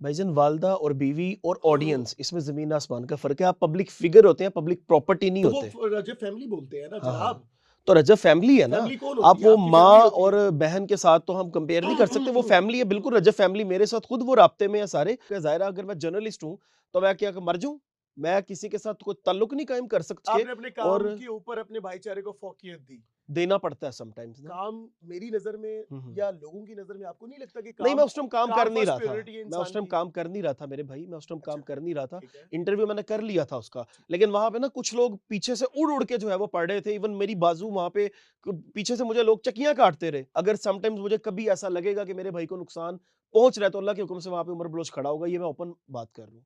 भाईजान वालदा और बीवी और ऑडियंस इसमें ज़मीन आसमान का फ़र्क है। आप पब्लिक फ़िगर होते हैं, पब्लिक प्रॉपर्टी नहीं तो होते। वो रजब फैमिली बोलते हैं ना हाँ, हाँ। जनाब। तो रजब फैमिली है ना। फैमिली कौन आप होती है? वो आपकी फैमिली माँ होती है और तो। बहन के साथ तो हम कंपेयर नहीं कर सकते, वो फैमिली है, बिल्कुल रजब फैमिली मेरे साथ खुद वो राब्ते में है सारे। ज़ाहिर है अगर मैं जर्नलिस्ट हूँ, तो मैं क्या मर जाऊँ? मैं किसी के साथ कोई ताल्लुक नहीं कायम कर सकते आपने अपने और काम के ऊपर अपने भाईचारे को फ़ौक़ियत दी। देना पड़ता है समटाइम्स ना। काम मेरी नज़र में हुँ, हुँ। या लोगों की नज़र में आपको नहीं लगता कि नहीं, मैं काम उस टाइम काम काम कर नहीं फर्स्ट रहा था। प्रायोरिटी है मैं उस इंसान टाइम की? काम कर नहीं रहा था मेरे भाई, मैं उस टाइम काम अच्छा, कर नहीं रहा था। ठीक है। इंटरव्यू मैंने कर लिया था उसका। ठीक। लेकिन वहाँ पे ना कुछ लोग पीछे से उड़-उड़ के जो है वो पढ़ रहे थे। इवन मेरी बाजू वहाँ पे पीछे से मुझे लोग चक्कियाँ काटते रहे। अगर समटाइम्स मुझे कभी ऐसा लगेगा कि मेरे भाई को नुकसान पहुँच रहा है, तो अल्लाह के हुक्म से वहाँ पे उमर बलोच खड़ा होगा। ये मैं ओपन बात कर रहा हूँ।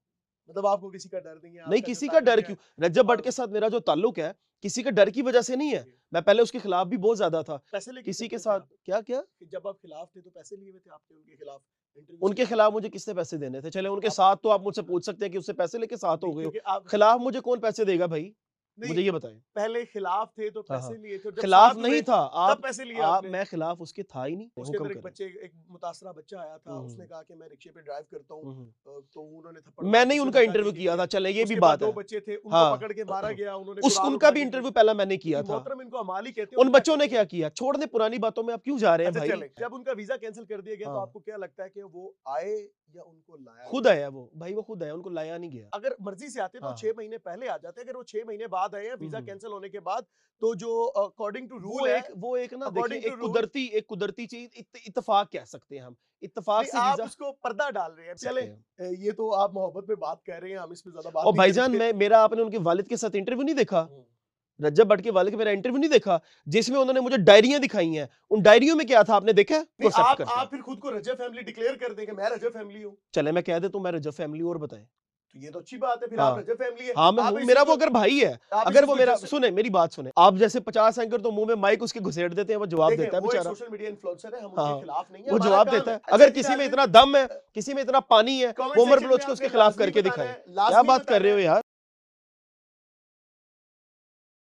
मतलब आपको किसी का डर नहीं है, नहीं, आपका जो किसी का डर तारुफ़ है क्यों? रज्जब भट्ट के और साथ मेरा जो ताल्लुक है, किसी के डर की वजह से नहीं है। ठीक है। मैं पहले उसके खिलाफ भी बहुत ज़्यादा था। पैसे लेके किसी के करते थे साथ आप? क्या-क्या? कि जब आप खिलाफ थे तो पैसे लिए हुए थे आपने उनके खिलाफ इंटरव्यूज़ के उनके लिए? खिलाफ मुझे किसने पैसे देने थे? चले उनके आप साथ तो आप मुझसे पूछ सकते हैं कि उससे पैसे लेके साथ हो नहीं गए हो। क्योंकि आप खिलाफ मुझे कौन पैसे देगा भाई? नहीं, मुझे ये बताएँ। पहले खिलाफ थे तो हाँ, पैसे हाँ। लिए थे, जब खिलाफ साथ नहीं हुए था। तब पैसे लिए आप आपने। मैं खिलाफ उसके था ही नहीं। उसके हुक्म अंदर एक करें। बच्चे एक मुतासरा बच्चा आया था, हुँ, उसने हुँ। कहा कि मैं रिक्शे पे ड्राइव करता हूँ। हुँ, हुँ। तो उन्होंने थप्पड़ मार मैंने के ही उसे उनका धक्का दे इंटरव्यू दी किया कि था, चले ये भी उसके बाद बात 2 है। बच्चे थे, उनको हाँ। पकड़ के मारा गया, उन्होंने उस कुरान उनका उठा भी के दिए। इंटरव्यू पहले मैंने किया नहीं था। मोहतरम इनको अमाल ही कहते हैं और उन क्या बच्चों ने कहते क्या हैं? किया? छोड़ दें पुरानी बातों में आप क्यों जा रहे हैं अच्छा भाई? चलें, जब उनका वीज़ा कैंसल कर दिया गया तो हाँ। आपको क्या लगता है कि वो आए या उनको लाया खुद गया? आया वो। भाई वो खुद आया, उनको लाया नहीं गया। अगर मर्ज़ी से आते तो हाँ, 6 हाँ। महीने पहले आ जाते, अगर वो 6 महीने बाद आए हैं हुँ, वीज़ा हुँ। कैंसल होने के बाद, तो जो अकॉर्डिंग टू रूल है, वो एक ना देखिए अकॉर्डिंग टू एक रूल कुदरती चीज़ इत्तेफ़ाक कह सकते हैं हम। इत्तेफ़ाक नहीं से आप वीज़ा उसको पर्दा डाल रहे हैं। चलें सकते हैं। ये तो आप मोहब्बत में बात कर रहे हैं, हम इस पे ज़्यादा बात और नहीं भाईजान करेंगे। मेरा आपने उनके वालिद के साथ इंटरव्यू नहीं देखा? हुँ। रज्जब भट्ट के वालिद का मेरा इंटरव्यू नहीं देखा? जिसमें उन्होंने मुझे डायरियाँ दिखाई हैं। उन डायरियों में क्या था आपने देखा है? नहीं को एक्सेप्ट करता आप है। फिर खुद को रजब फैमिली डिक्लेयर कर दें कि मैं रजब फैमिली हूँ। चले मैं कह देता हूँ मैं रज्जब फैमिली हूँ और बताएँ। तो ये तो अच्छी बात है, फिर आप हाँ। रजब फैमिली है। हाँ, मैं आप हूँ। इस मेरा चीज़ वो को अगर भाई है, आप इस अगर चीज़ वो को मेरा जस्ट सुने मेरी बात सुने। आप जैसे 50 एंकर तो मुँह में माइक उसके घुसेड़ देते हैं, वो जवाब देखें, देता है वो एक बेचारा। सोशल मीडिया इन्फ्लुएंसर है, हम उनके हाँ, खिलाफ नहीं है, वो हमारा जवाब काम देता है। है। अच्छा अगर जी किसी में नाज़रीन इतना दम है, किसी में इतना पानी है, कमेंट वो उमर सेक्शन में बलोच को उसके आपने खिलाफ लाज़मी करके बताना दिखाए। है, क्या लाज़मी बात कर बताना रहे हो है। यार?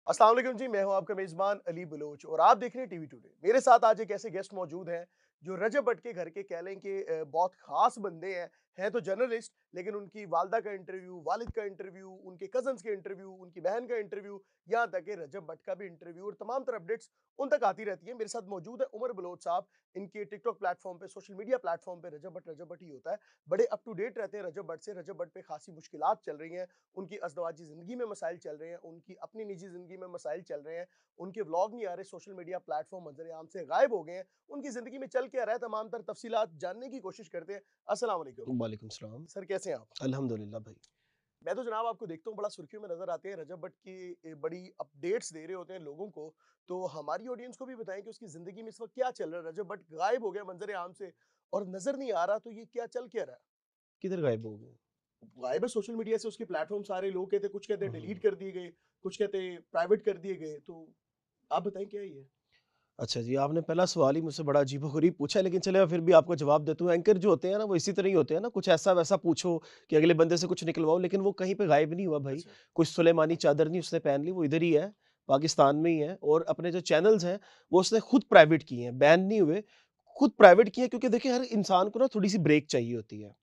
अस्सलाम वालेकुम जी, मैं हूं आपका मेज़बान अली बलोच और आप देख रहे हैं टीवी टुडे। मेरे साथ आज एक ऐसे गेस्ट मौजूद हैं जो रजब भट्ट के घर के कह लें कि बहुत ख़ास बंदे हैं तो जर्नलिस्ट, लेकिन उनकी वालदा का इंटरव्यू, वालिद का इंटरव्यू, उनके कज़न्स के इंटरव्यू, उनकी बहन का इंटरव्यू, यहाँ तक कि रजब भट्ट का भी इंटरव्यू और तमाम तरह अपडेट्स उन तक आती रहती हैं। मेरे साथ मौजूद है उमर बलोच साहब, इनके टिकटॉक प्लेटफॉर्म पे, सोशल मीडिया प्लेटफॉर्म पे रजब भट्ट ही होता है। बड़े अप टू डेट रहते हैं रजब भट्ट से। रजब भट्ट पे खासी मुश्किलात चल रही हैं, उनकी अज़दवाजी ज़िंदगी में मसाइल चल रहे हैं, उनकी अपनी निजी ज़िंदगी में मसाइल चल रहे हैं, उनके व्लॉग नहीं आ रहे, सोशल मीडिया प्लेटफॉर्म मंज़र-ए-आम से गायब हो गए हैं, उनकी ज़िंदगी में चल क्या रहा है, तमाम तर तफ़सीलात जानने की कोशिश करते हैं। अस्सलाम वालेकुम। वालेकुम सलाम। सर कैसे हैं आप? अल्हम्दुलिल्लाह भाई। मैं तो जनाब आपको देखता हूँ बड़ा सुर्खियों में नज़र आते हैं, रजब भट्ट की बड़ी अपडेट्स दे रहे होते हैं लोगों को, तो हमारी ऑडियंस को भी बताएँ कि उसकी ज़िंदगी में इस वक़्त क्या चल रहा है? रजब भट्ट गायब हो गया मंज़र-ए-आम से और नज़र नहीं आ रहा, तो ये क्या चल क्या रहा है? किधर गायब हो गए? गायब है सोशल मीडिया से, उसके प्लेटफ़ॉर्म सारे लोग कहते हैं, कुछ कहते हुँ, हैं डिलीट हुँ। कर दिए गए, कुछ कहते हैं प्राइवेट कर दिए गए, तो आप बताएँ क्या है ये? अच्छा जी, आपने पहला सवाल ही मुझसे बड़ा अजीबो-गरीब पूछा, लेकिन चलिए मैं फिर भी आपको जवाब देता हूँ। एंकर जो होते हैं ना, वो इसी तरह ही होते हैं ना, कुछ ऐसा-वैसा पूछो कि अगले बंदे से कुछ निकलवाओ, लेकिन वो कहीं पे गायब नहीं हुआ भाई। अच्छा। कुछ सुलेमानी चादर नहीं उसने पहन ली, वो इधर ही है, पाकिस्तान में ही है और अपने जो चैनल्स हैं, वो उसने खुद प्राइवेट किए हैं, बैन नहीं हुए, खुद प्राइवेट किए हैं क्योंकि देखिए हर इंसान को ना थोड़ी-सी ब्रेक चाहिए होती है,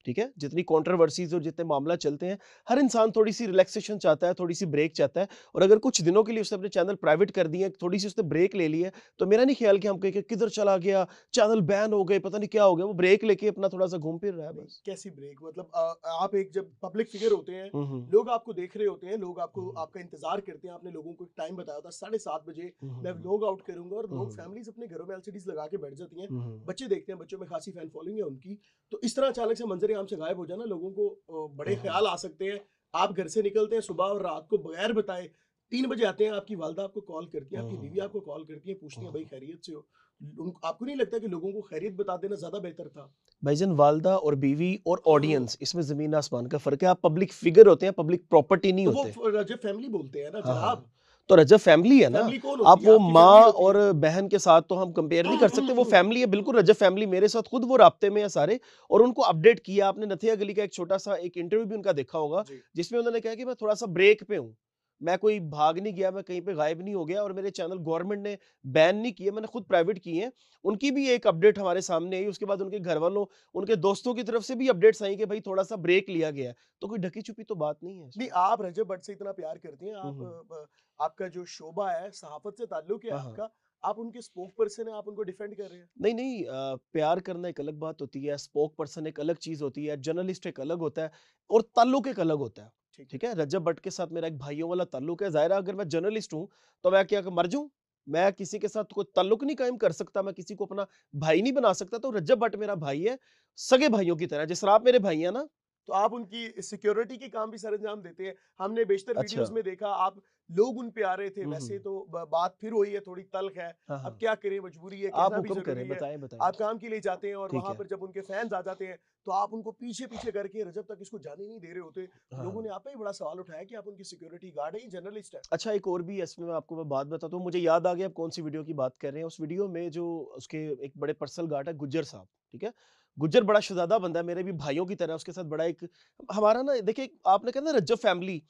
ठीक है? जितनी कंट्रोवर्सीज़ और जितने मामला चलते हैं, हर इंसान थोड़ी-सी रिलैक्सेशन चाहता है, थोड़ी-सी ब्रेक चाहता है और अगर कुछ दिनों के लिए उसने अपने चैनल प्राइवेट कर दिए हैं, थोड़ी-सी उसने ब्रेक ले ली है, तो मेरा नहीं ख्याल कि हम कहें कि किधर चला गया, चैनल बैन हो गए, पता नहीं क्या हो गया, वो ब्रेक लेके अपना थोड़ा-सा घूम फिर रहा है नहीं, बस। कैसी ब्रेक? मतलब आप एक जब पब्लिक फिगर होते हैं, हुँ, हुँ। लोग आपको देख रहे होते हैं, लोग हुँ, आपको हुँ। आपका इंतज़ार करते हैं। आपने लोगों को एक टाइम बताया था 7:30 बजे हुँ, हुँ, मैं हुँ। व्लॉग आउट करूँगा और हुँ, लोग हुँ। फैमिलीज़ अपने घरों में एलसीडीज़ लगा के बैठ जाती हैं। हुँ, हुँ। बच्चे देखते हैं, बच्चों में खासी फैन फॉलोइंग है उनकी। तो इस तरह अचानक से मंज़र-ए-आम से गायब हो जाना लोगों को बड़े हुँ, हुँ। ख़्याल आ सकते हैं। आप घर से निकलते हैं सुबह और रात को बगैर बताए 3 बजे आते हैं, आपकी वालदा आपको कॉल करती है, हुँ, आपकी बीवी हुँ। आपको कॉल करती है, पूछती हैं, हुँ, "भई हुँ। खैरियत से हो?" उन आपको नहीं लगता कि लोगों को खैरियत बता देना ज़्यादा बेहतर था? भाईजान वालदा और बीवी और ऑडियंस इसमें ज़मीन आसमान का फ़र्क है। आप पब्लिक फ़िगर होते हैं, पब्लिक प्रॉपर्टी नहीं तो वो होते। रजब फैमिली बोलते हैं ना हाँ, हाँ। जनाब। तो रजब फैमिली है ना। फैमिली कौन आप होती है? वो आपकी माँ फैमिली होती और है। बहन के साथ तो हम कंपेयर नहीं कर सकते, वो फैमिली है, बिल्कुल रजब फैमिली मेरे साथ खुद वो राब्ते में है सारे और उनको अपडेट किया। आपने नथिया गली का एक छोटा-सा एक इंटरव्यू भी उनका देखा होगा, जी। जिसमें उन्होंने कहा कि मैं थोड़ा-सा ब्रेक पे हूँ। मैं कोई भाग नहीं गया, मैं कहीं पे गायब नहीं हो गया और मेरे चैनल गवर्नमेंट ने बैन नहीं किए, मैंने खुद प्राइवेट किए हैं। उनकी भी एक अपडेट हमारे सामने आई, उसके बाद उनके घरवालों, उनके दोस्तों की तरफ से भी अपडेट्स आई कि भाई थोड़ा-सा ब्रेक लिया गया है। तो कोई ढकी-छुपी तो बात नहीं है नहीं, इसमें। आप रजब भट्ट से इतना प्यार करती हैं, हुँ, आप हुँ। आपका जो शोबा है, सहाफ़त से ताल्लुक है हाँ, हाँ। आपका, आप उनके स्पोक पर्सन हैं, आप उनको डिफेंड कर रहे हैं। नहीं, नहीं प्यार करना एक अलग बात होती है, स्पोक पर्सन एक अलग चीज़ होती है, जर्नलिस्ट एक अलग होता है और ताल्लुक एक अलग होता है। ठीक है। ठीक है? रजब भट्ट के साथ मेरा एक भाइयों वाला ताल्लुक है। ज़ाहिर है अगर मैं जर्नलिस्ट हूँ, तो मैं क्या मर जाऊँ? मैं किसी के साथ कोई ताल्लुक नहीं कायम कर सकता, मैं किसी को अपना भाई नहीं बना सकता, तो रजब भट्ट मेरा भाई है, सगे भाइयों की तरह। जिस तरह आप मेरे भाई हैं ना। तो आप उनकी सिक्योरिटी के काम भी सरअंजाम देते हैं। हमने बेशतर अच्छा। वीडियोज़ में देखा आप लोग उन पे आ रहे थे। हुँ, वैसे हुँ। तो बात फिर वही है, थोड़ी तल्ख़ है। हाँ, अब हाँ। क्या करें, मजबूरी है, आप कहना भी हुक्म ज़रूरी करें, है। बताएँ, बताएँ। आप काम के लिए जाते हैं और ठीक वहाँ है। पर जब उनके फैन्स आ जाते हैं, तो आप उनको पीछे-पीछे करके रजब तक इसको जाने नहीं दे रहे होते। हाँ, लोगों हाँ। ने आप पे ही बड़ा सवाल उठाया कि आप उनकी सिक्योरिटी गार्ड हैं, ये जर्नलिस्ट है। अच्छा एक और भी है इसमें, मैं आपको मैं बात बताता हूँ, मुझे याद आ गया आप कौन-सी वीडियो की बात कर रहे हैं। उस वीडियो में जो उसके एक बड़े पर्सनल गार्ड है गुज्जर साहब, ठीक है? गुज्जर बड़ा शहज़ादा बंदा है, मेरे भी भाइयों की तरह उसके साथ बड़ा एक हमारा ना देखिए आपने कहा ना रज्जब फैमिली,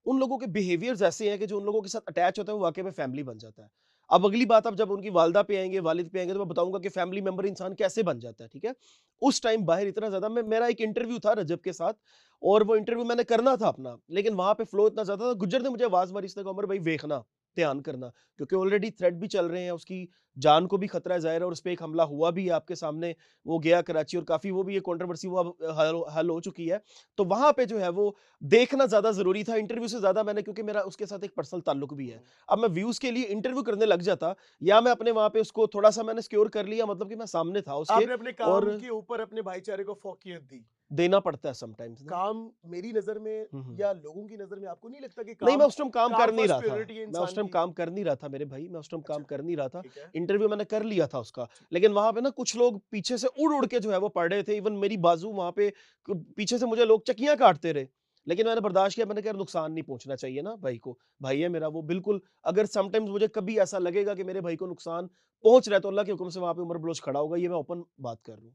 उन लोगों के बिहेवियर्स ऐसे हैं कि जो उन लोगों के साथ अटैच होता है वो वाक़ई में फैमिली बन जाता है। अब अगली बात, अब जब उनकी वालिदा पे आएँगे, वालिद पे आएँगे तो मैं बताऊँगा कि फैमिली मेंबर इंसान कैसे बन जाता है, ठीक है? उस टाइम बाहर इतना ज़्यादा मेरा एक इंटरव्यू था रज्जब के साथ और वो इंटरव्यू मैंने करना था अपना, लेकिन वहाँ पे फ्लो इतना ज़्यादा था, गुज्जर ने मुझे आवाज़ मारी, उसने कहा उमर भाई देखना, ध्यान करना, क्योंकि ऑलरेडी थ्रेट भी चल रहे हैं, उसकी जान को भी खतरा है ज़ाहिर है और उस पे एक हमला हुआ भी है आपके सामने, वो गया कराची और काफ़ी वो भी एक कंट्रोवर्सी वो अब हल हो चुकी है। तो वहाँ पे जो है वो देखना ज़्यादा ज़रूरी था इंटरव्यू से ज़्यादा, मैंने क्योंकि मेरा उसके साथ एक पर्सनल ताल्लुक भी है। हुँ। अब मैं व्यूज़ के लिए इंटरव्यू करने लग जाता या मैं अपने वहाँ पे उसको थोड़ा-सा मैंने सिक्योर कर लिया, मतलब कि मैं सामने था उसके आपने अपने और काम के ऊपर अपने भाईचारे को फ़ौक़ियत दी। देना पड़ता है समटाइम्स ना। काम मेरी नज़र में हुँ, हुँ। या लोगों की नज़र में आपको नहीं लगता कि नहीं, काम मैं उस टाइम काम काम कर नहीं फर्स्ट रहा था। प्रायोरिटी है मैं उस इंसान टाइम की? काम कर नहीं रहा था मेरे भाई, मैं उस टाइम काम अच्छा, कर नहीं रहा था। ठीक है। इंटरव्यू मैंने कर लिया था उसका। ठीक। लेकिन वहाँ पे ना कुछ लोग पीछे से उड़-उड़ के जो है वो पड़ रहे थे। इवन मेरी बाजू वहाँ पे पीछे से मुझे लोग चक्कियाँ काटते रहे। लेकिन मैंने बर्दाश्त किया, मैंने कहा यार नुकसान नहीं पहुँचना चाहिए ना भाई को। भाई है मेरा वो, बिल्कुल अगर समटाइम्स मुझे कभी ऐसा लगेगा कि मेरे भाई को नुकसान पहुँच रहा है तो अल्लाह के हुक्म से वहाँ पे उमर बलोच खड़ा होगा। ये मैं ओपन बात कर रहा हूँ।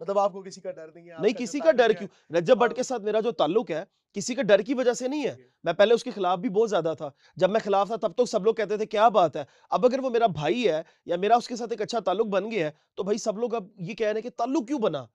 मतलब आपको किसी का डर नहीं है, नहीं, आपका जो किसी का ताल्लुक डर है क्यों? रज्जब भट्ट के अ, साथ मेरा जो ताल्लुक है, किसी के डर की वजह से नहीं है। ठीक है। मैं पहले उसके खिलाफ भी बहुत ज़्यादा था। जब मैं खिलाफ था तब तो सब लोग कहते थे क्या बात है? अब अगर वो मेरा भाई है या मेरा उसके साथ एक अच्छा ताल्लुक बन गया है, तो भाई सब लोग अब ये कह रहे हैं कि ताल्लुक क्यों बना?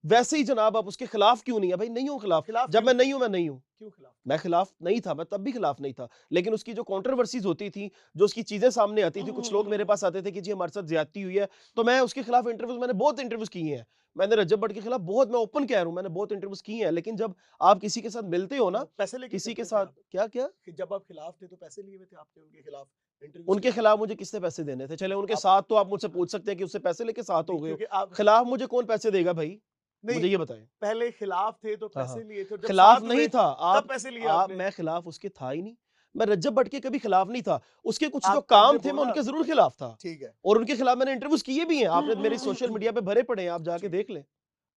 वैसे ही जनाब आप उसके खिलाफ क्यों नहीं है? भाई नहीं हूँ खिलाफ। खिलाफ जब क्यों मैं थे? नहीं हूँ, मैं नहीं हूँ। क्यों खिलाफ थे? मैं खिलाफ नहीं था, मैं तब भी खिलाफ नहीं था। लेकिन उसकी जो कंट्रोवर्सीज़ होती थी, जो उसकी चीज़ें सामने आती थी, कुछ लोग मेरे पास आते थे कि जी हमारे साथ ज़्यादती हुई है, तो मैं उसके खिलाफ इंटरव्यूज़, मैंने बहुत इंटरव्यूज़ किए हैं। मैंने रज्जब भट्ट के खिलाफ बहुत, मैं ओपन कह रहा हूँ, मैंने बहुत इंटरव्यूज़ किए हैं। लेकिन जब आप किसी के साथ मिलते हो ना, पैसे लेके किसी के करते थे साथ आप? क्या-क्या? कि जब आप खिलाफ थे तो पैसे लिए हुए थे आपने उनके खिलाफ इंटरव्यूज़ के उनके लिए? खिलाफ मुझे किसने पैसे देने थे? चले उनके आप साथ तो आप मुझसे पूछ सकते हैं कि उससे पैसे लेके साथ हो नहीं, गए हो। क्योंकि आप खिलाफ मुझे कौन पैसे देगा भाई? नहीं, मुझे ये बताएँ। पहले खिलाफ थे तो हाँ, हाँ। पैसे लिए थे और जब खिलाफ साथ नहीं हुए था। तब पैसे लिए आप आपने। मैं खिलाफ उसके था ही नहीं। मैं रज्जब भट्ट के कभी खिलाफ नहीं था। उसके कुछ जो आप आपने काम थे मैं बोला उनके ज़रूर अच्छा, खिलाफ था ठीक है। और उनके खिलाफ मैंने इंटरव्यूज़ किए भी हैं। आपने मेरे सोशल मीडिया पे भरे पड़े हैं, आप जाके ठीक। देख लें।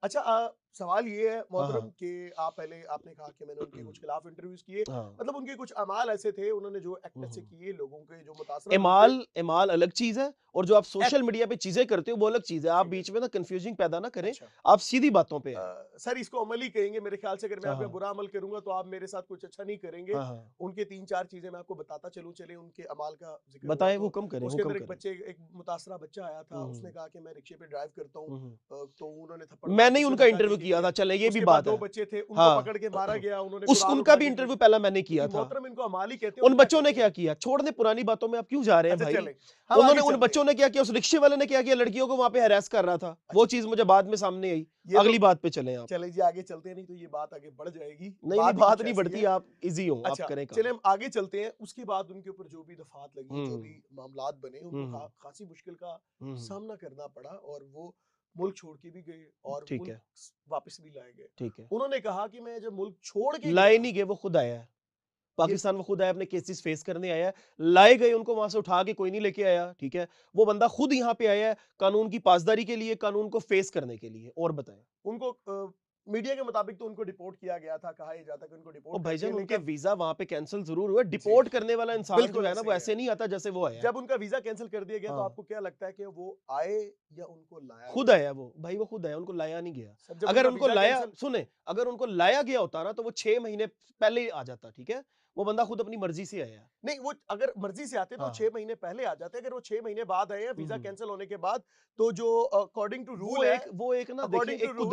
अच्छा सवाल ये है हाँ, मोहतरम हाँ। कि आप पहले आपने कहा कि मैंने उनके कुछ खिलाफ इंटरव्यूज किए, हाँ। मतलब उनके कुछ अमाल ऐसे थे, उन्होंने जो एक्ट हुँ, ऐसे हुँ। किए लोगों के जो मुतासरा लोग थे। एमाल अलग चीज़ है और जो आप सोशल एक्ट मीडिया पे चीज़ें करते हो वो अलग चीज़ है। आप ठीक है। बीच में ना कन्फ्यूजिंग पैदा ना करें। अच्छा आप सीधी बातों पे आएँ। सर इसको अमल ही कहेंगे मेरे ख्याल से, अगर मैं हाँ, आप पे हाँ। बुरा अमल करूंगा तो आप मेरे साथ कुछ अच्छा नहीं करेंगे। हाँ, हाँ। उनके तीन चार चीजें मैं आपको बताता चलूं, चले उनके अमाल का जिक्र हुआ बताएँ, तो हुक्म करें, उसके हुक्म अंदर एक करें। बच्चे एक मुतासरा बच्चा आया था, हुँ, उसने हुँ। कहा कि मैं रिक्शे पे ड्राइव करता हूँ। हुँ, हुँ। तो उन्होंने थप्पड़ मार मैंने के ही उसे उनका भगाने इंटरव्यू के किया लिए। था, चलें ये भी उसके बाद बात दो है। बच्चे थे, उनको हाँ। पकड़ के मारा गया, उन्होंने उस कुरान उनका उठा भी के दिए। इंटरव्यू पहला मैंने किया जी था। मोहतरम, इनको अमाल ही कहते हैं और उन क्या बच्चों ने करते क्या हैं? किया? छोड़ दें पुरानी बातों में आप क्यों जा रहे हैं अच्छा भाई? चलें, हम उन्होंने आगे उन चलते हैं। बच्चों ने क्या किया? उस रिक्शे वाले ने क्या किया? लड़कियों को वहाँ पे हैरेस कर रहा था। वो अच्छा चीज़ मुझे बाद में सामने आई। ये तो अगली बात पे चलें आप। चलें जी आगे चलते हैं, नहीं तो ये बात आगे बढ़ जाएगी। नहीं, नहीं बात ही बात कुछ नहीं ऐसी बढ़ती, है। आप ईज़ी हो, आप अच्छा, करें चलें काम। हम आगे चलते हैं। उसके बाद उनके ऊपर जो भी दफ़ात लगी, हुँ, जो हुँ। भी मामलात बने, हुँ, उनको हुँ। ख़ासी मुश्किल का हुँ, हुँ। सामना करना पड़ा और वो मुल्क छोड़ के भी गए और ठीक मुल्क है, वापस भी लाए गए। ठीक है। उन्होंने कहा कि मैं जब मुल्क छोड़ के लाए गया, नहीं गए, वो खुद आया है। ये पाकिस्तान वो खुद आया, अपने केसेस फेस करने आया है। लाए गए उनको वहाँ से उठा के कोई नहीं लेके आया, ठीक है? वो बंदा खुद यहाँ पे आया है कानून की पासदारी के लिए, कानून को फेस करने के लिए। और बताएँ? उनको मीडिया के मुताबिक तो उनको डिपोर्ट किया गया था, कहा यह जाता है कि उनको ओ डिपोर्ट कर दिया, भाईजान उनका लेकिन वीज़ा वहाँ पे कैंसल ज़रूर हुआ, जी, डिपोर्ट करने वाला इंसान जो बिल्कुल है ना, ऐसे वो ही है। ऐसे नहीं आता जैसे वो आया है। जब उनका वीज़ा कैंसल कर दिया गया तो हाँ, आपको क्या लगता है कि वो आए या उनको लाया खुद गया? आया वो, भाई वो खुद आया, उनको लाया नहीं गया। सर जब अगर उनका उनको वीज़ा लाया कैंसल सुने, अगर उनको लाया गया होता ना, तो वो 6 महीने पहले ही आ जाता, ठीक है? वो बंदा खुद अपनी मर्जी से आया है। नहीं, वो अगर मर्जी से आते तो हाँ। 6 महीने पहले आ जाते। अगर वो 6 महीने बाद आए हैं वीजा हम्म। कैंसिल होने के बाद, तो जो अकॉर्डिंग टू रूल है, वो एक ना देखिए अकॉर्डिंग टू एक रूल,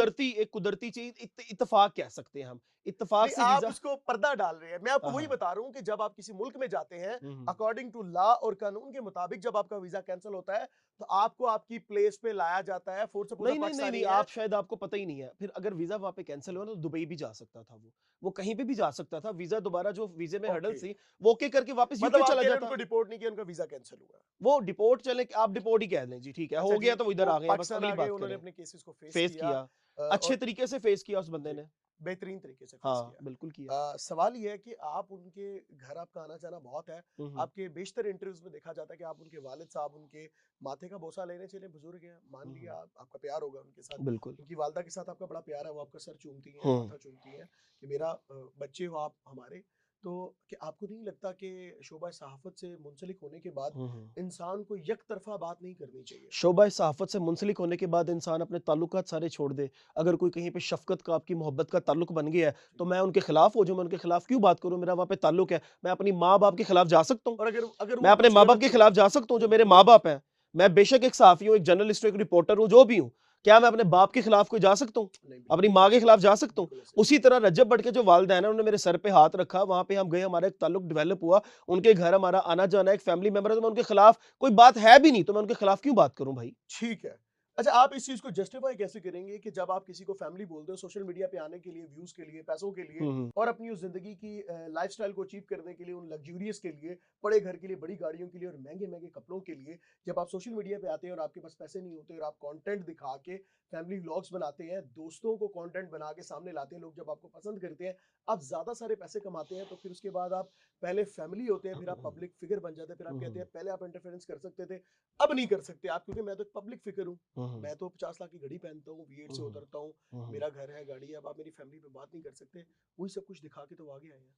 कुदरती चीज इत्तेफाक कह सकते हैं हम, इत्तेफाक नहीं से आप वीजा। उसको पर्दा डाल रहे हैं। मैं आपको हाँ वही हाँ। बता रहा हूँ कि जब आप किसी मुल्क में जाते हैं, हम्म। अकॉर्डिंग टू लॉ और कानून के मुताबिक जब आपका वीजा कैंसिल होता है, तो आपको आपकी प्लेस पे लाया जाता है। फॉर सपोज आप नहीं, पाकिस्तानी हैं, आप शायद आपको पता ही नहीं है। फिर अगर वीज़ा वहाँ पे कैंसल हुआ ना तो दुबई भी जा सकता था वो कहीं पे भी जा सकता था। वीज़ा दोबारा जो वीज़े में ओके, हर्डल्स थी, वो ओके करके वापस मतलब यूके आप चला कह रहे हैं जाता। उनको डिपोर्ट नहीं किया, उनका वीजा कैंसिल हुआ है। वो डिपोर्ट चले आप डिपोर्ट ही कह दें जी, ठीक है, अच्छा हो जी, गया तो वो इधर वो आ गए हैं, बस पाकिस्तान अगली आ गए, बात उन्होंने करें। अपने केसेस को फेस फेस किया, किया, अच्छे और तरीके से फेस किया उस बंदे जी, ने। बेहतरीन तरीके से फेस हाँ, किया। बिल्कुल किया। सवाल ये है कि आप उनके घर, आपका आना जाना बहुत है। हम्म। आपके बेशतर इंटरव्यूज में देखा जाता है कि आप उनके वालिद साहब, उनके माथे का बोसा लेने चले, बुजुर्ग हैं, मान हम्म। लिया आपका प्यार होगा उनके साथ, बिल्कुल। उनकी वालदा के साथ आपका बड़ा प्यार है, वो आपका सर चूमती हैं, हम्म। माथा चूमती हैं कि मेरा बच्चे हो आप हमारे। तो कि आपको नहीं लगता कि शोबा सहाफत से मुंसलिक होने के बाद हम्म। इंसान को एक तरफा बात नहीं करनी चाहिए? शोबा सहाफ़त से मुंसलिक होने के बाद इंसान अपने ताल्लुकात सारे छोड़ दे। अगर कोई कहीं पे शफ़क़त का, आपकी मोहब्बत का ताल्लुक बन गया है, तो मैं उनके खिलाफ़ हो जाऊँ, मैं उनके खिलाफ़ क्यों बात करूँ? मेरा वहाँ पे ताल्लुक है। मैं अपनी माँ-बाप के खिलाफ़ जा सकता हूँ। और अगर अगर मैं वो अपने कुछ माँ-बाप गलत के करें? खिलाफ़ जा सकता हूँ, जो मेरे माँ-बाप हैं। मैं बेशक एक सहाफ़ी हूँ, एक जर्नलिस्ट हूँ, एक रिपोर्टर हूँ, जो भी हूँ। क्या मैं अपने बाप के खिलाफ़ कोई जा सकता हूँ? नहीं, अपनी बिल्कुल नहीं माँ जा के सकते, खिलाफ़ जा सकता हूँ? बिल्कुल ऐसे नहीं। उसी तरह रजब भट्ट के जो वालिदैन हैं, उन्होंने मेरे सर पे हाथ रखा, वहाँ पे हम गए, हमारा एक ताल्लुक डेवलप हुआ, उनके घर हमारा आना-जाना, एक फैमिली मेंबर है, तो मैं उनके खिलाफ़ कोई बात है भी नहीं, तो मैं उनके खिलाफ़ क्यों बात करूँ भाई? ठीक है। अच्छा, आप इस चीज़ को जस्टिफ़ाई कैसे करेंगे कि जब आप किसी को फैमिली बोलते हो सोशल मीडिया पे आने के लिए, व्यूज़ के लिए, पैसों के लिए, हुँ, हुँ। और अपनी उस ज़िंदगी की लाइफ़स्टाइल को अचीव करने के लिए, उन लग्ज़ूरियस के लिए, बड़े घर के लिए, बड़ी गाड़ियों के लिए और महँगे-महँगे कपड़ों के लिए, जब आप सोशल मीडिया पे आते हैं और आपके पास पैसे नहीं होते और आप कंटेंट दिखा के फैमिली व्लॉग्स बनाते हैं, दोस्तों को कंटेंट बना के सामने लाते हैं, लोग जब आपको पसंद करते हैं, आप ज़्यादा सारे पैसे कमाते हैं, तो फिर उसके बाद आप पहले फैमिली होते हैं, फिर आप पब्लिक फ़िगर बन जाते हैं, फिर आप हुँ, कहते हुँ। हैं पहले आप इंटरफेरेंस कर सकते थे, अब नहीं कर सकते आप, क्योंकि मैं तो एक पब्लिक फ़िगर हूँ। हुँ, हुँ। मैं तो 50 लाख की घड़ी पहनता हूँ, V8 हुँ, से हुँ। उतरता हूँ, हुँ, हुँ। मेरा घर है, गाड़ी है, अब आप मेरी फैमिली पे बात नहीं कर सकते। वही सब कुछ दिखा के तो वो आगे आए हैं।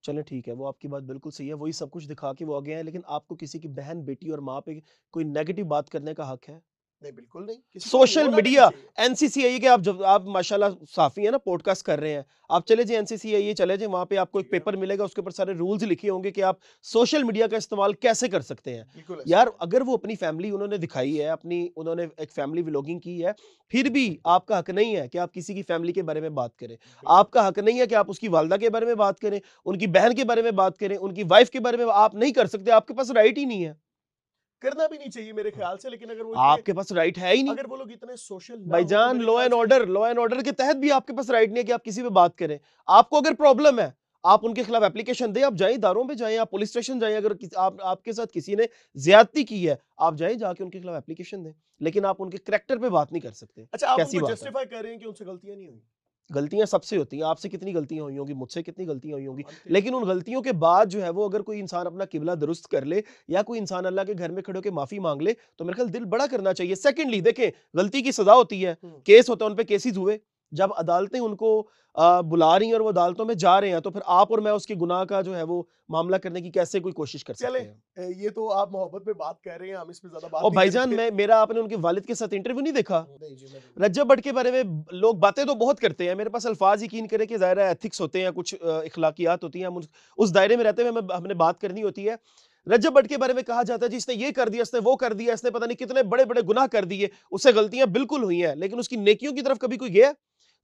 चलें ठीक है, वो आपकी बात बिल्कुल सही है, वही सब कुछ दिखा के वो आगे आए हैं, लेकिन आपको किसी की बहन, बेटी और माँ पे कोई नेगेटिव बात करने का हक है? नहीं, बिल्कुल नहीं, किसी को नहीं सोशल होना भी नहीं मीडिया, चाहिए। एनसीसीआई के आप माशाल्लाह साफ़ी हैं ना, पॉडकास्ट कर रहे हैं। आप चले जाइए एनसीसीआई चले जाइए, वहाँ पे आपको एक ठीक है, पेपर मिलेगा, उसके ऊपर सारे रूल्स लिखे होंगे कि आप सोशल मीडिया का इस्तेमाल कैसे कर सकते हैं। बिल्कुल ऐसा यार नहीं है। अगर वो अपनी फैमिली उन्होंने दिखाई है, अपनी उन्होंने एक फैमिली व्लॉगिंग की है, फिर भी आपका हक नहीं है कि आप किसी की फैमिली के बारे में बात करें। बिल्कुल, आपका हक नहीं है कि आप उसकी वालिदा के बारे में बात करें, उनकी बहन के बारे में बात करें, उनकी वाइफ़ के बारे में आप नहीं कर सकते, आपके पास राइट ही नहीं है। करना भी नहीं चाहिए मेरे हाँ, ख्याल से, लेकिन अगर वो इतने, आपके पास राइट है ही नहीं। अगर वो लोग इतने सोशल ना हो तो भाईजान मेरे ख्याल से, लॉ एंड ऑर्डर के तहत भी आपके पास राइट नहीं है कि आप किसी पे बात करें। आपको अगर प्रॉब्लम है, आप उनके खिलाफ एप्लीकेशन दें, आप जाएँ इदारों पे जाएँ, आप पुलिस स्टेशन जाएँ, अगर आप आपके साथ किसी ने ज्यादती की है, आप जाएँ जाके उनके खिलाफ एप्लीकेशन दें। लेकिन आप उनके कैरेक्टर पे बात नहीं कर सकते। अच्छा आप कैसी उनको बात है? जस्टिफ़ाई कर रहे हैं कि उनसे गलतियाँ नहीं हुई। गलतियाँ सबसे होती हैं, आपसे कितनी गलतियाँ हुई होंगी, मुझसे कितनी गलतियाँ हुई होंगी। मानते हैं। लेकिन उन गलतियों के बाद जो है वो अगर कोई इंसान अपना किबला दुरुस्त कर ले या कोई इंसान अल्लाह के घर में खड़े होके माफ़ी माँग ले, तो मेरे ख्याल दिल बड़ा करना चाहिए। सेकंडली देखें, गलती की सज़ा होती है, हुँ। केस होता है, उन पे केसेस हुए। जब अदालतें उनको बुला रही हैं और वो अदालतों में जा रहे हैं, तो फिर आप और मैं उसके गुनाह का जो है वो मामला करने की कैसे कोई कोशिश कर चलें, सकते हैं? ये तो आप मोहब्बत में बात कर रहे हैं, हम इस पे ज़्यादा बात और नहीं भाईजान करेंगे। मेरा आपने उनके वालिद के साथ इंटरव्यू नहीं देखा? नहीं जी, मैंने नहीं देखा। रज्जब भट्ट के बारे में लोग बातें तो बहुत करते हैं, मेरे पास अल्फाज यकीन करें कि ज़ाहिर है एथिक्स होते हैं, कुछ इखलाकियात होती हैं, हम उस दायरे में रहते हुए हमने बात करनी होती है। रज्जब भट्ट के बारे में कहा जाता है जी इसने ये कर दिया, इसने वो कर दिया, इसने पता नहीं कितने बड़े-बड़े गुनाह कर दिए, उससे गलतियां बिल्कुल हुई हैं, लेकिन उसकी नेकियों की तरफ कभी कोई गया?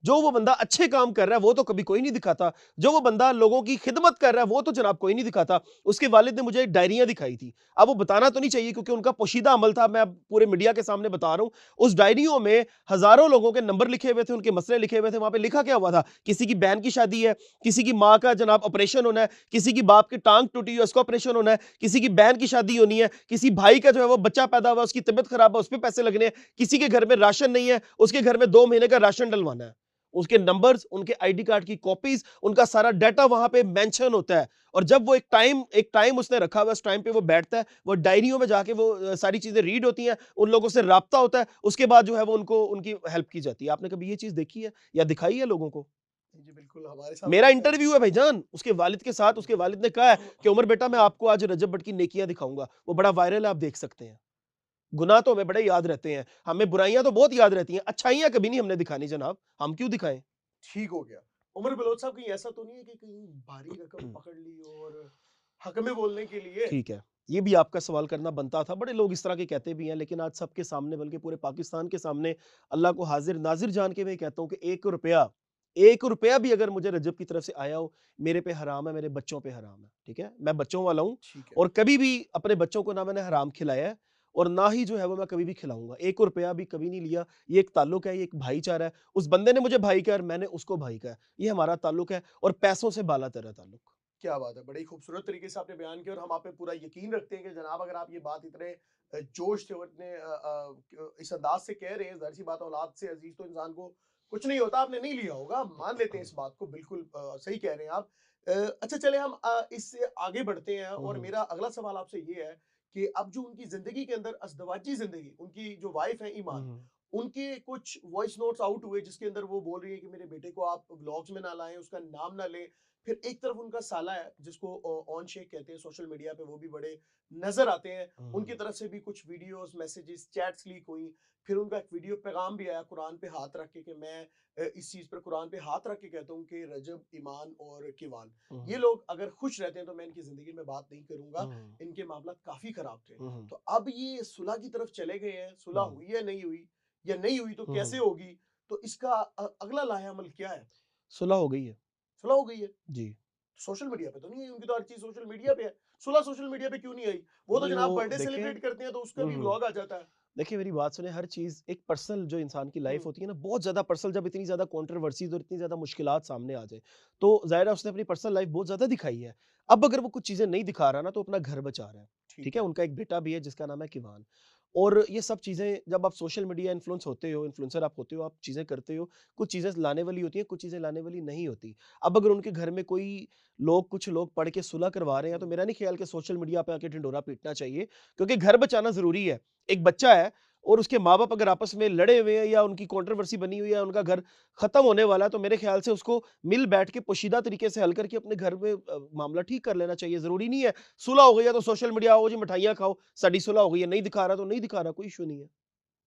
जो वो बंदा अच्छे काम कर रहा है वो तो कभी कोई नहीं दिखाता, जो वो बंदा लोगों की खिदमत कर रहा है वो तो जनाब कोई नहीं दिखाता। उसके वालिद ने मुझे डायरियां दिखाई थी, अब वो बताना तो नहीं चाहिए क्योंकि उनका पोशीदा अमल था, मैं अब पूरे मीडिया के सामने बता रहा हूँ। उस डायरियों में हजारों लोगों के नंबर लिखे हुए थे, उनके मसले लिखे हुए थे, वहां पे लिखा क्या हुआ था, किसी की बहन की शादी है, किसी की माँ का जनाब ऑपरेशन होना है, किसी की बाप की टांग टूटी है उसका ऑपरेशन होना है, किसी की बहन की शादी होनी है, किसी भाई का जो है वो बच्चा पैदा हुआ उसकी तबीयत खराब है उस पर पैसे लगने हैं, किसी के घर में राशन नहीं है उसके घर में 2 महीने का राशन डलवाना है। उसके नंबर्स, उनके आईडी कार्ड की कॉपीज, उनका सारा डाटा वहां पे मेंशन होता है। और जब वो एक टाइम उसने रखा हुआ, उस टाइम पे वो बैठता है, वो डायरियों में जाके वो सारी चीजें रीड होती हैं, उन लोगों से राब्ता होता है, उसके बाद जो है वो उनको उनकी हेल्प की जाती है। आपने कभी ये चीज देखी है या दिखाई है लोगों को? जी, बिल्कुल हमारे सामने मेरा होता है। इंटरव्यू है भाईजान उसके वालिद के साथ, उसके वालिद ने कहा है कि उमर बेटा मैं आपको आज रजब भट्ट की नेकियां दिखाऊंगा, वो बड़ा वायरल है, आप देख सकते हैं। गुनाह तो हमें बड़े याद रहते हैं, हमें बुराइयां तो बहुत याद रहती हैं, अच्छाइयां कभी नहीं हमने दिखानी जनाब, हम क्यों दिखाएं? ठीक हो गया। उमर बलोच साहब कहीं ऐसा तो नहीं है कि कहीं भारी रकम पकड़ ली और हक में बोलने के लिए? ठीक है, ये भी आपका सवाल करना बनता था। बड़े लोग इस तरह के कहते भी हैं, लेकिन आज सबके सामने बल्कि पूरे पाकिस्तान के सामने अल्लाह को हाज़िर नाज़िर जान के मैं कहता हूँ कि ₹1 भी अगर मुझे रजब की तरफ से आया हो, मेरे पे हराम है, मेरे बच्चों पे हराम है, ठीक है? मैं बच्चों वाला हूँ ठीक है। और कभी भी अपने बच्चों को ना मैंने हराम खिलाया है और ना ही जो है वो मैं कभी भी खिलाऊँगा। ₹1 भी कभी नहीं लिया। ये एक ताल्लुक है, ये एक भाईचारा है। उस बंदे ने मुझे भाई कहा और मैंने उसको भाई कहा। ये हमारा ताल्लुक है और पैसों से बाला-तर है ताल्लुक। क्या बात है! बड़ी ही खूबसूरत तरीके से आपने बयान किया और हम आप पे पूरा यकीन रखते हैं कि जनाब अगर आप ये बात इतने जोश से और इतने इस अंदाज़ से कह रहे हैं, ज़ाहिर-सी बात है औलाद से अज़ीज़ तो इंसान को कुछ नहीं होता, आपने नहीं लिया होगा, हम मान लेते हैं इस बात को बिल्कुल सही कह रहे हैं आप। अच्छा चलें हम इससे आगे बढ़ते हैं हुँ, और हुँ। मेरा अगला सवाल आपसे ये है कि अब जो उनकी ज़िंदगी के अंदर अज़दवाजी ज़िंदगी, उनकी जो वाइफ़ हैं हुँ, ईमान, हुँ। उनके कुछ वॉइस नोट्स आउट हुए जिसके अंदर वो बोल रही है कि मेरे बेटे को आप व्लॉग्स में ना लाएँ, उसका नाम ना लें। फिर एक तरफ उनका साला है जिसको ऑन शेख कहते हैं सोशल मीडिया पे वो भी बड़े नजर आते हैं हुँ, उनकी हुँ। तरफ से भी कुछ वीडियोस मैसेजेस चैट्स लीक हुई फिर उनका एक वीडियो पैगाम भी आया कुरान पे हाथ रख के कि मैं इस चीज पर कुरान पे हाथ रख के कहता हूँ कि रजब ईमान और किवान हुँ, ये हुँ। लोग अगर खुश रहते हैं तो मैं इनकी जिंदगी में बात नहीं करूंगा हुँ, इनके मामला काफी खराब थे हुँ, हुँ। तो अब ये सुलह की तरफ चले गए हैं सुलह हुँ, हुई है नहीं हुई या नहीं हुई तो हुँ, कैसे हुँ। होगी तो इसका अगला लाहे अमल क्या है सुलह हो गई है। सुलह हो गई है जी। सोशल मीडिया पे तो नहीं आई उनकी तो हर चीज़ सोशल मीडिया पे है। सुलह सोशल मीडिया पे क्यों नहीं आई? वो तो नहीं जनाब वो बर्थडे देखिए सेलिब्रेट करते हैं तो उसका हुँ, भी हुँ। व्लॉग आ जाता है। देखिए मेरी बात सुनिए हर चीज़ एक पर्सनल जो इंसान की लाइफ़ हुँ, होती है ना बहुत ज़्यादा पर्सनल जब इतनी ज़्यादा कंट्रोवर्सीज़ और इतनी ज़्यादा मुश्किलात सामने आ जाए, तो ज़ाहिर है उसने अपनी पर्सनल लाइफ़ बहुत ज़्यादा दिखाई है। अब अगर वो कुछ चीज़ें नहीं दिखा रहा ना तो अपना घर बचा रहा है। ठीक ठीक है? है। उनका एक बेटा भी है जिसका नाम है किवान। और ये सब चीज़ें जब आप सोशल मीडिया इन्फ्लुएंस होते हो, इन्फ्लुएंसर आप होते हो, आप चीज़ें करते हो, कुछ चीज़ें लाने वाली होती हैं, कुछ चीज़ें लाने वाली नहीं होती। अब अगर उनके घर में कोई कुछ लोग पढ़ के सुलह करवा रहे हैं, तो हुँ, मेरा नहीं ख़्याल कि सोशल मीडिया पे आके ढिंढोरा पीटना चाहिए, क्योंकि घर बचाना ज़रूरी है। एक बच्चा है और उसके माँ-बाप अगर आपस में लड़े हुए हैं या उनकी कंट्रोवर्सी बनी हुई है, उनका घर ख़त्म होने वाला है, तो मेरे ख़्याल से उसको मिल बैठ के पोशीदा तरीके से हल करके अपने घर में मामला ठीक कर लेना चाहिए। ज़रूरी नहीं है सुलह हो गई है तो सोशल मीडिया आओ जी मिठाइयाँ खाओ, साडी सुलह हो गई है, नहीं दिखा रहा तो नहीं दिखा रहा, कोई इश्यू नहीं है।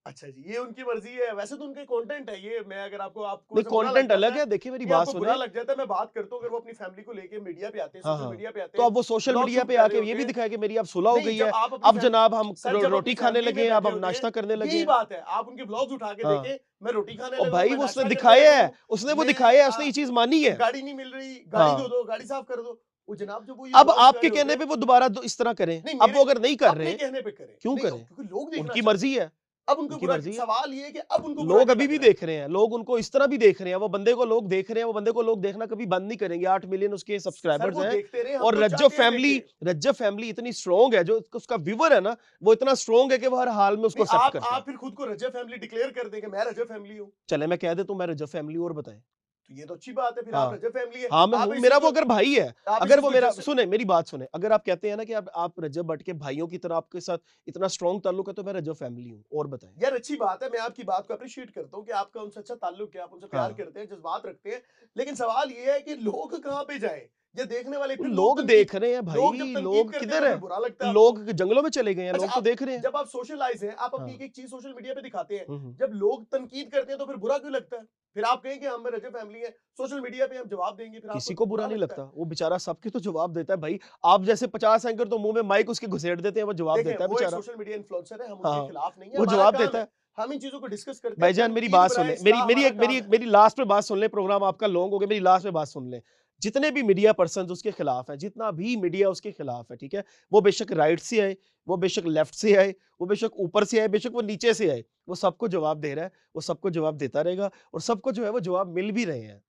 अच्छा जी, ये उनकी मर्ज़ी है। वैसे तो उनके कंटेंट है ये मैं अगर आपको आपको नहीं ऐसा बुरा लग कंटेंट जाता अलग है है, देखिए मेरी नहीं बात आपको बुरा सुने लग जाता है मैं बात करता हूँ अगर वो अपनी फैमिली को लेके मीडिया पे आते हैं, हाँ, सोशल हाँ। मीडिया पे आते तो हैं, अब वो सोशल व्लॉग मीडिया शूट पे कर रहे आके ये होते भी हैं दिखाया कि मेरी अब सुलह हो नहीं, गई जब है, आप अपनी अब जनाब हम सर जब अपनी रोटी खाने फैमिली लगे में हैं, अब बैठे हम होते हैं, नाश्ता करने लगे यही हैं। बात है। आप उनके व्लॉग्स उठा के हाँ। देखें, मैं रोटी खाने और लगा हूँ, भाई मैं वो उसने नाश्ता करने दिखाया लगा है, हूँ, उसने वो मैं दिखाया है, उसने ये चीज़ मानी है। गाड़ी नहीं मिल रही, गाड़ी दे हाँ। दो, गाड़ी साफ कर दो। वो जनाब जब वो ये अब व्लॉग्स कर आपके रहे होते कहने हैं पे वो दोबारा इस तरह करें। नहीं अब मेरे वो अगर नहीं कर अपने रहे, कहने पे करें। क्यों नहीं करें? क्योंकि लोग देखना उनकी चाहते मर्ज़ी हैं। है, अब उनको उनकी बुरा मर्ज़ी है। सवाल ये है कि अब उनको बुरा लोग क्यों अभी लग भी रहा है? देख रहे हैं, लोग उनको इस तरह भी देख रहे हैं, वो बंदे को लोग देख रहे हैं, वो बंदे को लोग देखना कभी बंद नहीं करेंगे, 8 मिलियन उसके सर सब्सक्राइबर्स वो हैं देखते रहे, हम और तो चाहते हैं देखें। रज्जब फैमिली इतनी स्ट्रॉन्ग है, जो उसका व्यूअर है ना, वो इतना स्ट्रॉन्ग है कि वो हर हाल में उसको नहीं एक्सेप्ट करता आप है। फिर खुद को रजब फैमिली डिक्लेयर कर दें कि मैं रजब फैमिली हूँ। चलें मैं कह देता हूँ मैं रज्जब फैमिली हूँ और बताएँ? तो ये तो अच्छी बात है, फिर आप हाँ। रजब फैमिली है। हाँ, मैं आप हूँ, इस मेरा चीज़ वो को अगर भाई है, आप इस अगर चीज़ वो को मेरा जस्ट सुने मेरी बात सुने, अगर आप कहते हैं ना कि आप रज्जब भट्ट के भाइयों की तरह आपके साथ इतना स्ट्रॉन्ग ताल्लुक है, तो मैं रज्जब फैमिली हूँ और बताएँ? यार अच्छी बात है, मैं आपकी बात को एप्रिशिएट करता हूँ कि आपका उनसे अच्छा ताल्लुक है, आप उनसे प्यार हाँ। करते हैं, जज़्बात रखते हैं। लेकिन सवाल ये है कि लोग कहाँ पे जाएँ? ये देखने वाले फिर लोग देख रहे हैं लोग जब भाई, तनकीद लोग करते हैं किधर तो फिर हैं? बुरा लगता है आपको। लोग जंगलों में चले गए हैं, अच्छा लोग तो आप देख रहे हैं। जब आप सोशलाइज़ हैं, आप अपनी हाँ। एक-एक चीज़ सोशल मीडिया पे दिखाते हैं। हुँ, हुँ। जब लोग तनकीद करते हैं तो फिर बुरा क्यों लगता है? फिर आप कहें कि हम रजब फैमिली है, सोशल मीडिया पे हम जवाब देंगे, फिर आपको किसी को बुरा बुरा नहीं लगता लगता, है। वो बेचारा सबके तो जवाब देता है भाई। आप जैसे 50 एंकर तो मुँह में माइक उसके घुसेड़ देते हैं, वो जवाब देखें, देता है वो एक बेचारा। सोशल मीडिया इन्फ्लुएंसर है, हम उनके हाँ, खिलाफ नहीं है, वो हमारा जवाब काम देता है। है। हम इन चीज़ों को डिस्कस करते हैं, भाईजान मेरी तनकीद बात सुन बराए लें, इस्लाह हमारा काम है। मेरी लास्ट में बात सुन लें, प्रोग्राम आपका लॉन्ग हो गया, मेरी लास्ट में बात सुन लें। जितने भी मीडिया पर्सन्स उसके खिलाफ हैं, जितना भी मीडिया उसके खिलाफ है, ठीक है? वो बेशक राइट से आए, वो बेशक लेफ्ट से आए, वो बेशक ऊपर से आए, बेशक वो नीचे से आए, वो सबको जवाब दे रहा है, वो सबको जवाब देता रहेगा और सबको जो है वो जवाब मिल भी रहे हैं।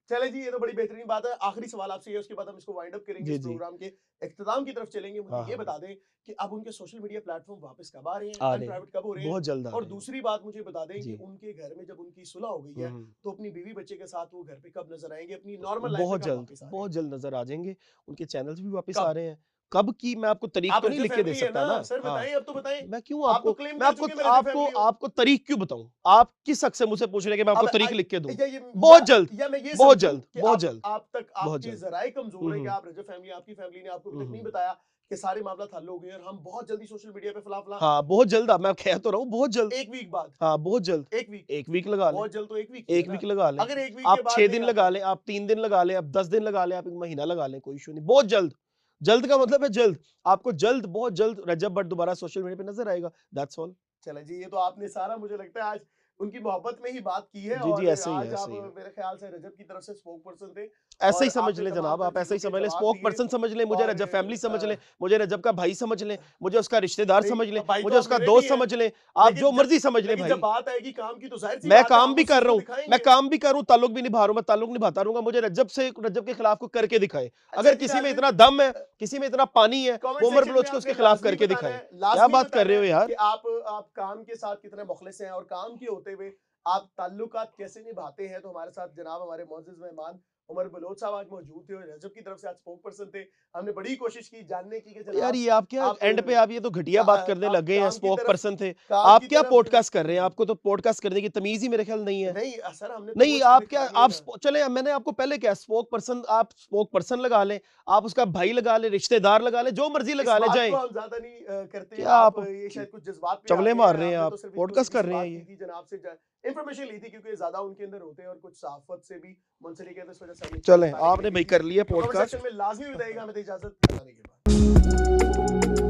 चलें जी, ये तो बड़ी बेहतरीन बात है। आखिरी सवाल आपसे ये है, उसके बाद हम इसको वाइंड अप करेंगे, जी, इस जी। प्रोग्राम के इख्तिताम की तरफ चलेंगे। मुझे हाँ, ये हाँ। बता दें कि अब उनके सोशल मीडिया प्लेटफ़ॉर्म वापस कब आ रहे हैं? आ रहे हैं, अनप्राइवेट कब हो रहे हैं? बहुत जल्द आ और रहे हैं। दूसरी बात मुझे बता दें कि जी। उनके घर में जब उनकी सुलह हो गई हुँ, है, हुँ। तो अपनी बीवी-बच्चे के साथ वो घर पे कब नज़र आएँगे? अपनी नॉर्मल लाइफ़ में कब वापस आ रहे हैं? बहुत जल्द नज़र आ जाएँगे। उनके चैनल्स भी वापस आ कब? रहे हैं। कब की मैं आपको तारीख आप तो नहीं रजब लिख के दे फैमिली है सकता ना? ना। सर हाँ, बताएँ, अब तो बताएँ। मैं क्यों आप तो आपको क्लेम मैं कर चुके हैं मैं रजब आपको फैमिली हूँ। आपको तारीख क्यों बताऊँ? आप किस हक से मुझसे पूछ रहे हैं कि मैं आपको अब तारीख लिख के दूँ? या ये बहुत जल्द, या मैं ये बहुत समझूँ जल्द, कि बहुत जल्द, आप तक बहुत आपके जल्द। ज़राए हुँ, कमज़ोर है कि हुँ। आप रजब फैमिली आपकी फैमिली ने आपको हुँ, अभी तक नहीं हुँ। बताया कि सारे मामला हल हो गए और हम बहुत जल्दी सोशल मीडिया पे फला फला हाँ, बहुत जल्द मैं कह तो रहा हूँ बहुत जल्द। 1 वीक बाद हाँ, बहुत जल्द। 1 वीक 1 वीक लगा लें। बहुत जल्द तो 1 वीक ही है 1 ना। वीक लगा लें। अगर 1 वीक के आप बाद 6 नहीं दिन आता लगा लें, आप 3 दिन लगा लें, आप 10 दिन लगा लें, आप 1 महीना लगा लें, कोई इश्यू नहीं। बहुत जल्द। जल्द का मतलब है जल्द। आपको जल्द, बहुत जल्द रजब भट्ट दोबारा सोशल मीडिया पे नज़र आएगा। That's all. चलें जी, ये तो आपने सारा मुझे लगता है आज उनकी मोहब्बत में ही बात की है जी, जी, और ऐसे ही है, आज आप ऐसे ही है। मेरे ख्याल से रजब की तरफ से स्पोक पर्सन थे ऐसे ही और समझ आपने लें तमाम जनाब, तर आप ऐसे ही चीज़ों के समझ लें, जवाब स्पोक दिए पर्सन समझ लें, मुझे और रजब फैमिली समझ लें, मुझे रजब का भाई समझ लें, मुझे उसका रिश्तेदार नहीं समझ लें, भाई तो मुझे आप उसका मेरे भी दोस्त हैं, समझ लें, आप जो मर्ज़ी समझ लें लेकिन भाई। जब बात आएगी काम की तो ज़ाहिर-सी मैं बात है काम हम भी उस कर चीज़ रहा को हूँ, मैं दिखाएँगे। काम भी कर रहा हूँ, ताल्लुक भी निभा रहा हूँ, मैं ताल्लुक निभाता रहूँगा, मुझे रजब के खिलाफ कोई करके दिखाए। अच्छा अगर जी किसी में नाज़रीन इतना दम है, किसी में इतना पानी है, कमेंट वो उमर सेक्शन में बलोच को आपने उसके खिलाफ लाज़मी करके बताना दिखाए। है क्या लाज़मी बात कर बताना रहे हो है यार? कि आप काम के साथ कितने मुखलिस हैं और काम के होते हुए आप ताल्लुकात कैसे निभाते हैं। तो हमारे साथ जनाब हमारे मुअज़्ज़िज़ मेहमान उमर बलोच साहब आज मौजूद थे और रजब की तरफ से आज स्पोक पर्सन थे। हमने बड़ी कोशिश की जानने की कि यार जनाब ये आप क्या आप एंड पे आप ये तो घटिया बात करने आप लग गए हैं, काम की स्पोक तरफ पर्सन थे। काम आप की क्या तरफ पॉडकास्ट कर रहे हैं? आपको तो पॉडकास्ट करने की तमीज़ ही मेरे ख्याल नहीं है। नहीं सर हमने तो वो नहीं, चीज़ आप क्या दिखानी है आप ना। चले मैंने आपको पहले क्या स्पोक पर्सन आप स्पोक पर्सन लगा लें, आप उसका भाई लगा लें, रिश्तेदार लगा लें, जो मर्ज़ी इस लगा लें, बात को जाएँ। हम ज़्यादा नहीं करते। क्या आप आप ये शायद कुछ जज़्बात पे आ चवलें गए मार हैं। रहे हैं हमने आप, तो सिर्फ़ एक पॉडकास्ट छोटी-सी कर रहे हैं बात की ये। थी जनाब से ज इन्फॉर्मेशन ली थी क्योंकि ज़्यादा उनके अंदर होते हैं और कुछ सहाफ़त से भी मुंसलिक है तो इस वज़ह से हमने चीज़ें चलें, बताने के लिए आपने की भई थी। कर लिया तो कमेंट सेक्शन पॉडकास्ट। में लाज़मी बताइएगा हमें दे इजाज़त अल्लाह ने के बाद।